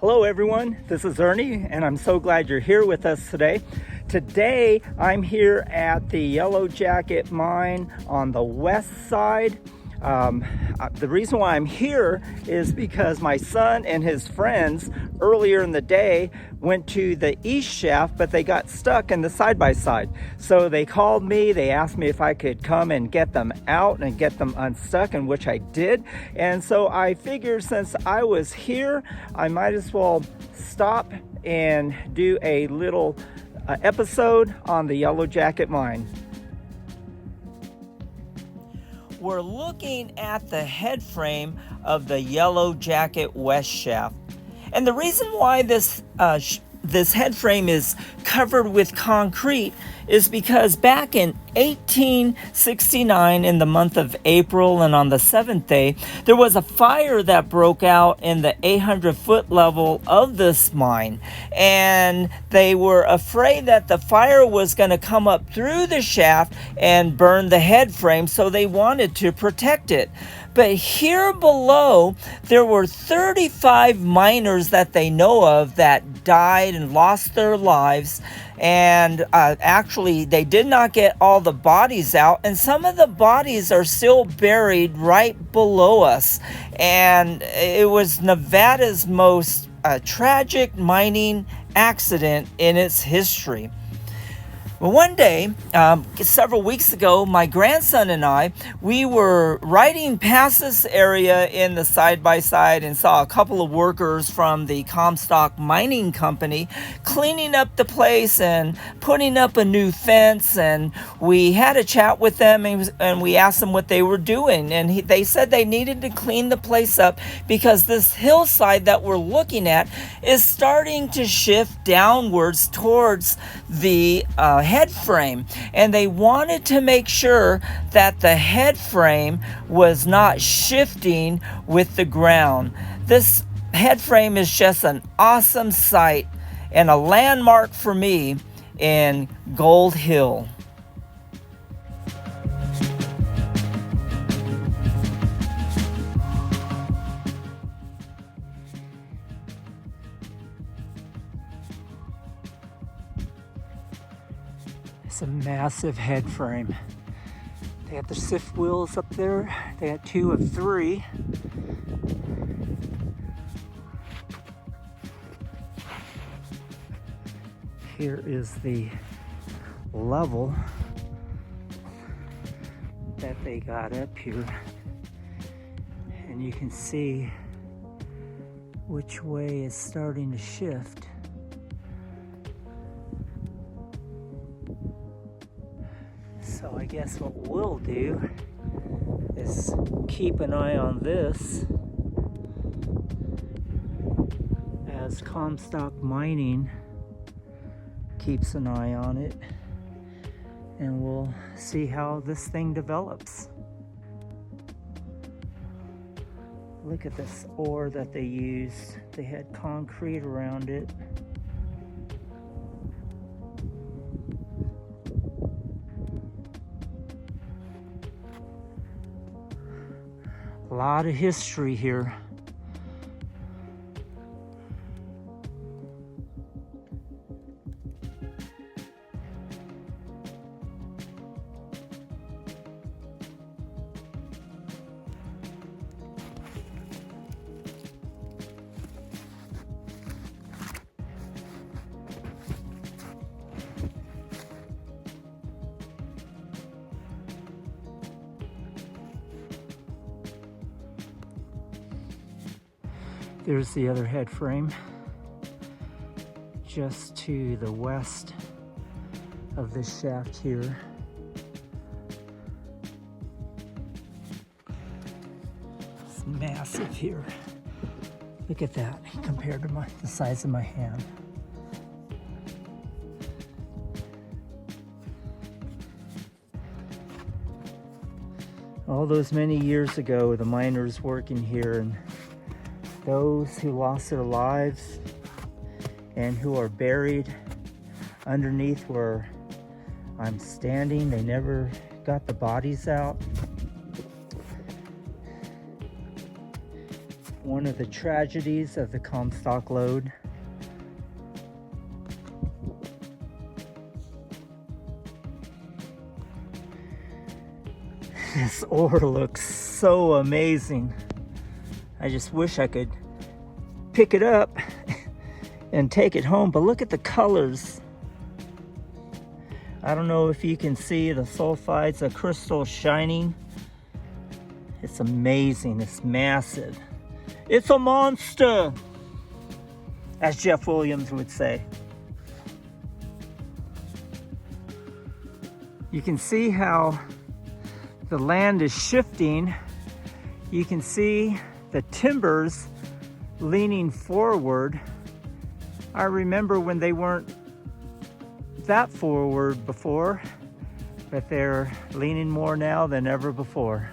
Hello everyone, this is Ernie and I'm so glad you're here with us today. Today I'm here at the Yellow Jacket Mine on the west side. The reason why I'm here is because my son and his friends earlier in the day went to the east shaft, but they got stuck in the side-by-side. So they called me, they asked me if I could come and get them out and get them unstuck, and which I did. And so I figured since I was here, I might as well stop and do a little episode on the Yellow Jacket Mine. We're looking at the head frame of the Yellow Jacket West shaft. And the reason why this head frame is covered with concrete is because back in 1869, in the month of April and on the 7th day, there was a fire that broke out in the 800-foot level of this mine. And they were afraid that the fire was going to come up through the shaft and burn the head frame, so they wanted to protect it. But here below, there were 35 miners that they know of that died and lost their lives. And actually, they did not get all the bodies out. And some of the bodies are still buried right below us. And it was Nevada's most tragic mining accident in its history. Well, one day, several weeks ago, my grandson and I, we were riding past this area in the side-by-side and saw a couple of workers from the Comstock Mining Company cleaning up the place and putting up a new fence. And we had a chat with them and we asked them what they were doing. And they said they needed to clean the place up because this hillside that we're looking at is starting to shift downwards towards the head frame, and they wanted to make sure that the head frame was not shifting with the ground. This head frame is just an awesome sight and a landmark for me in Gold Hill. It's a massive head frame. They had the sift wheels up there. They had 2 of 3. Here is the level that they got up here. And you can see which way is starting to shift. So I guess what we'll do is keep an eye on this as Comstock Mining keeps an eye on it, and we'll see how this thing develops. Look at this ore that they used. They had concrete around it. A lot of history here. There's the other head frame, just to the west of this shaft here. It's massive here. Look at that compared to the size of my hand. All those many years ago, the miners working here, and those who lost their lives and who are buried underneath where I'm standing, they never got the bodies out. one of the tragedies of the Comstock Lode. This ore looks so amazing. I just wish I could pick it up and take it home, but look at the colors. I don't know if you can see the sulfides, the crystal shining. It's amazing, it's massive. It's a monster, as Jeff Williams would say. You can see how the land is shifting. You can see the timbers leaning forward. I remember when they weren't that forward before, but they're leaning more now than ever before.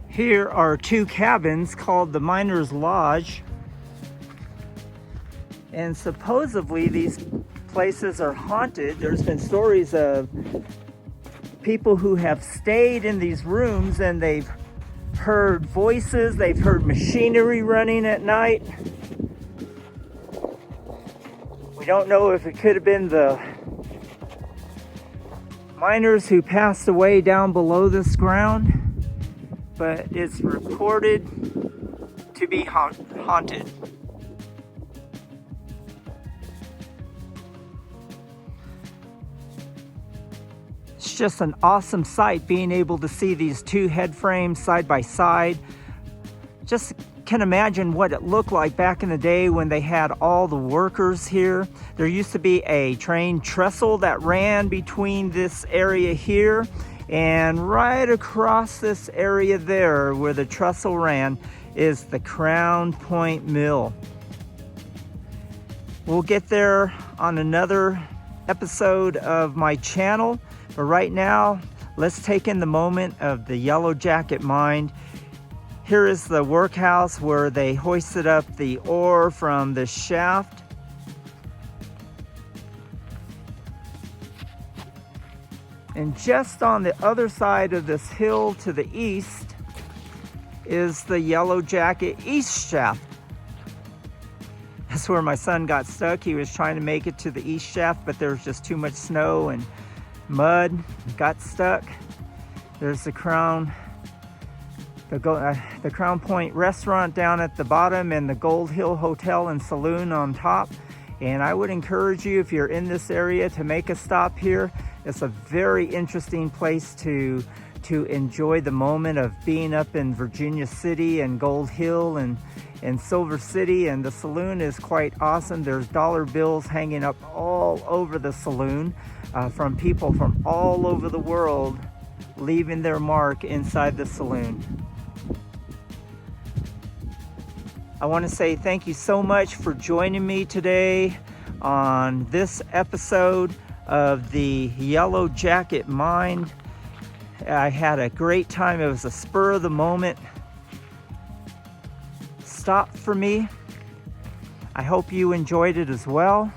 Here are two cabins called the Miners Lodge, and supposedly these places are haunted. There's been stories of people who have stayed in these rooms and they've heard voices, they've heard machinery running at night. We don't know if it could have been the miners who passed away down below this ground, but it's reported to be haunted. It's just an awesome sight being able to see these two head frames side by side. Just can imagine what it looked like back in the day when they had all the workers here. There used to be a train trestle that ran between this area here and right across this area there where the trestle ran is the Crown Point Mill. We'll get there on another episode of my channel, but right now let's take in the moment of the Yellow Jacket mine. Here is the workhouse where they hoisted up the ore from the shaft. And just on the other side of this hill to the east is the Yellow Jacket East Shaft. That's where my son got stuck. He was trying to make it to the East Shaft, but there was just too much snow and mud. Got stuck. There's the Crown Point restaurant down at the bottom and the Gold Hill Hotel and Saloon on top. And I would encourage you, if you're in this area, to make a stop here. It's a very interesting place to enjoy the moment of being up in Virginia City and Gold Hill and Silver City, and the saloon is quite awesome. There's dollar bills hanging up all over the saloon from people from all over the world leaving their mark inside the saloon. I want to say thank you so much for joining me today on this episode of the Yellow Jacket mine. I had a great time. It was a spur of the moment stop for me. I hope you enjoyed it as well.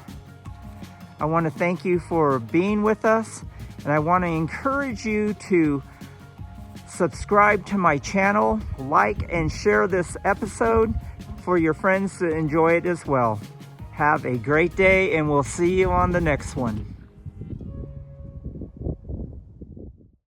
I want to thank you for being with us, and I want to encourage you to subscribe to my channel, like and share this episode for your friends to enjoy it as well. Have a great day, and we'll see you on the next one.